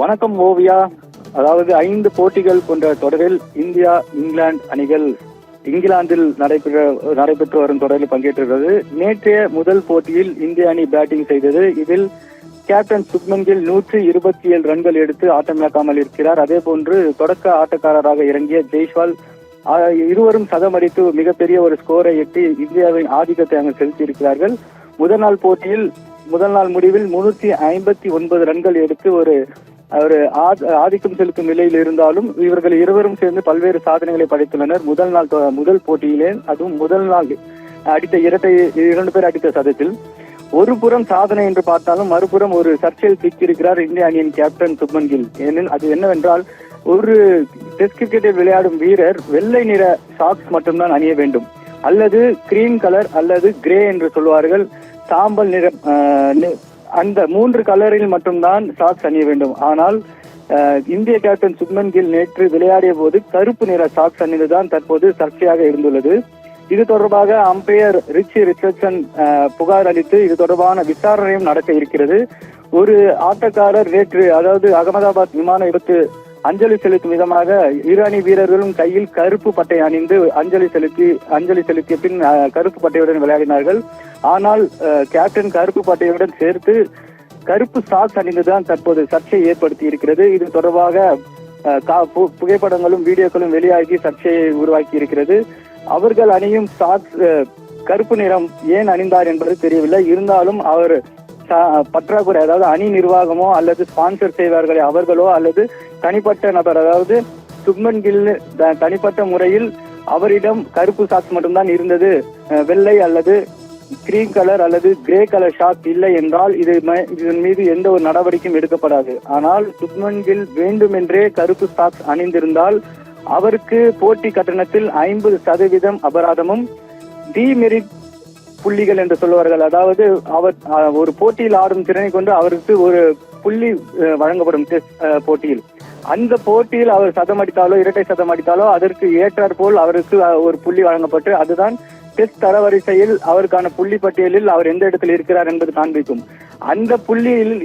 வணக்கம் ஓவியா. அதாவது 5 போட்டிகள் கொண்ட தொடரில் இந்தியா இங்கிலாந்து அணிகள் இங்கிலாந்தில் நடைபெற்று வரும் தொடரில் பங்கேற்றுள்ளது. நேற்றைய முதல் போட்டியில் இந்திய அணி பேட்டிங் செய்தது. இதில் கேப்டன் சுப்மன் கில் 127 ரன்கள் எடுத்து ஆட்டமிழக்காமல் இருக்கிறார். அதே போன்று தொடக்க ஆட்டக்காரராக இறங்கிய ஜெய்ஸ்வால் இருவரும் சதமடித்து மிகப்பெரிய ஒரு ஸ்கோரை எட்டி இந்தியாவின் ஆதிக்கத்தை அங்கு செலுத்தியிருக்கிறார்கள். முதல் நாள் முடிவில் 359 ரன்கள் எடுத்து ஒரு ஆதிக்கம் செலுத்தும் நிலையில் இருந்தாலும் இவர்கள் இருவரும் சேர்ந்து பல்வேறு சாதனைகளை படைத்துள்ளனர். முதல் போட்டியிலே, அதுவும் முதல் நாள் அடித்த 2 பேர் அடித்த சதத்தில் ஒரு புறம் சாதனை என்று பார்த்தாலும் மறுபுறம் ஒரு சர்ச்சையில் சிக்கியிருக்கிறார் இந்திய அணியின் கேப்டன் சுப்மன் கில். அது என்னவென்றால், ஒரு டெஸ்ட் கிரிக்கெட்டில் விளையாடும் வீரர் வெள்ளை நிற சாக்ஸ் மட்டும்தான் அணிய வேண்டும், அல்லது கிரீம் கலர் அல்லது கிரே என்று சொல்வார்கள், சாம்பல் நிறம், அந்த 3 கலரில் மட்டும்தான் சாக்ஸ் அணிய வேண்டும். ஆனால் இந்திய கேப்டன் சுப்மன் கில் நேற்று விளையாடிய போது கருப்பு நிற சாக்ஸ் அணிந்துதான் தற்போது சர்ச்சையாக இருந்துள்ளது. இது தொடர்பாக அம்பையர் ரிச்சர்ட்சன் புகார் அளித்து இது தொடர்பான விசாரணையும் நடக்க இருக்கிறது. ஒரு ஆட்டக்காரர் நேற்று, அதாவது அகமதாபாத் விமான விபத்து அஞ்சலி செலுத்தும் விதமாக இரு அணி வீரர்களும் கையில் கருப்பு பட்டை அணிந்து அஞ்சலி செலுத்திய பின் கருப்பு பட்டையுடன் விளையாடினார்கள். ஆனால் கேப்டன் கருப்பு பட்டையுடன் சேர்த்து கருப்பு சாக்ஸ் அணிந்துதான் தற்போது சர்ச்சையை ஏற்படுத்தி இருக்கிறது. இது தொடர்பாக புகைப்படங்களும் வீடியோக்களும் வெளியாகி சர்ச்சையை உருவாக்கி இருக்கிறது. அவர்கள் அணியும் சாக்ஸ் கருப்பு நிறம் ஏன் அணிந்தார் என்பது தெரியவில்லை. இருந்தாலும் அவர் பற்றாக்குறை, அதாவது அணி நிர்வாகமோ அல்லது ஸ்பான்சர் செய்வார்களே அவர்களோ அல்லது தனிப்பட்ட நபர், அதாவது சுப்மன் கில் தனிப்பட்ட முறையில் அவரிடம் கருப்பு சாக்ஸ் மட்டும்தான் இருந்தது, வெள்ளை அல்லது கிரீம் கலர் அல்லது கிரே கலர் ஷாக்ஸ் இல்லை என்றால் இதன் மீது எந்த ஒரு நடவடிக்கையும் எடுக்கப்படாது. ஆனால் சுப்மன் கில் வேண்டுமென்றே கருப்பு சாக்ஸ் அணிந்திருந்தால் அவருக்கு போட்டி கட்டணத்தில் 50% அபராதமும் டிமெரிட் புள்ளிகள் என்று சொல்லுவார்கள், அதாவது அவர் ஒரு போட்டியில் ஆடும் திறனை கொண்டு அவருக்கு ஒரு புள்ளி வழங்கப்படும் டெஸ்ட் போட்டியில். அந்த போட்டியில் அவர் சதம் அடித்தாலோ இரட்டை சதம் அடித்தாலோ அதற்கு ஏற்றாற் போல் அவருக்கு ஒரு புள்ளி வழங்கப்பட்டு அதுதான் டெஸ்ட் தரவரிசையில் அவருக்கான புள்ளி பட்டியலில் அவர் எந்த இடத்தில் இருக்கிறார் என்பது காண்பிக்கும். அந்த புள்ளியில்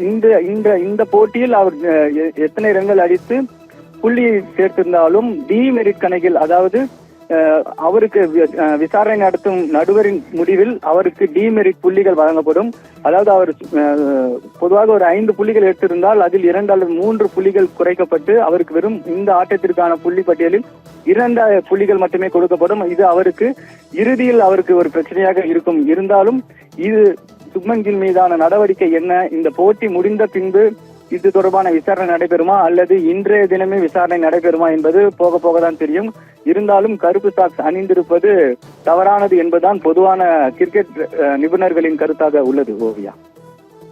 இந்த போட்டியில் அவர் எத்தனை ரன்கள் அடித்து புள்ளியை சேர்த்திருந்தாலும் டிமெரிட் கணக்கில், அதாவது அவருக்கு விசாரணை நடத்தும் நடுவரின் முடிவில் அவருக்கு டிமெரிட் புள்ளிகள் வழங்கப்படும். அதாவது அவர் பொதுவாக ஒரு 5 புள்ளிகள் எடுத்திருந்தால் அதில் 2 அல்லது 3 புள்ளிகள் குறைக்கப்பட்டு அவருக்கு வெறும் இந்த ஆட்டத்திற்கான புள்ளி பட்டியலில் 2 புள்ளிகள் மட்டுமே கொடுக்கப்படும். இது அவருக்கு இறுதியில் அவருக்கு ஒரு பிரச்சனையாக இருக்கும். இருந்தாலும் இது சுப்மன் கில் மீதான நடவடிக்கை என்ன, இந்த போட்டி முடிந்த பின்பு இது தொடர்பான விசாரணை நடைபெறுமா அல்லது இன்றைய தினமே விசாரணை நடைபெறுமா என்பது போக போகதான் தெரியும். இருந்தாலும் கருப்பு சாக்ஸ் அணிந்திருப்பது தவறானது என்பதுதான் பொதுவான கிரிக்கெட் நிபுணர்களின் கருத்தாக உள்ளது. ஓவியா.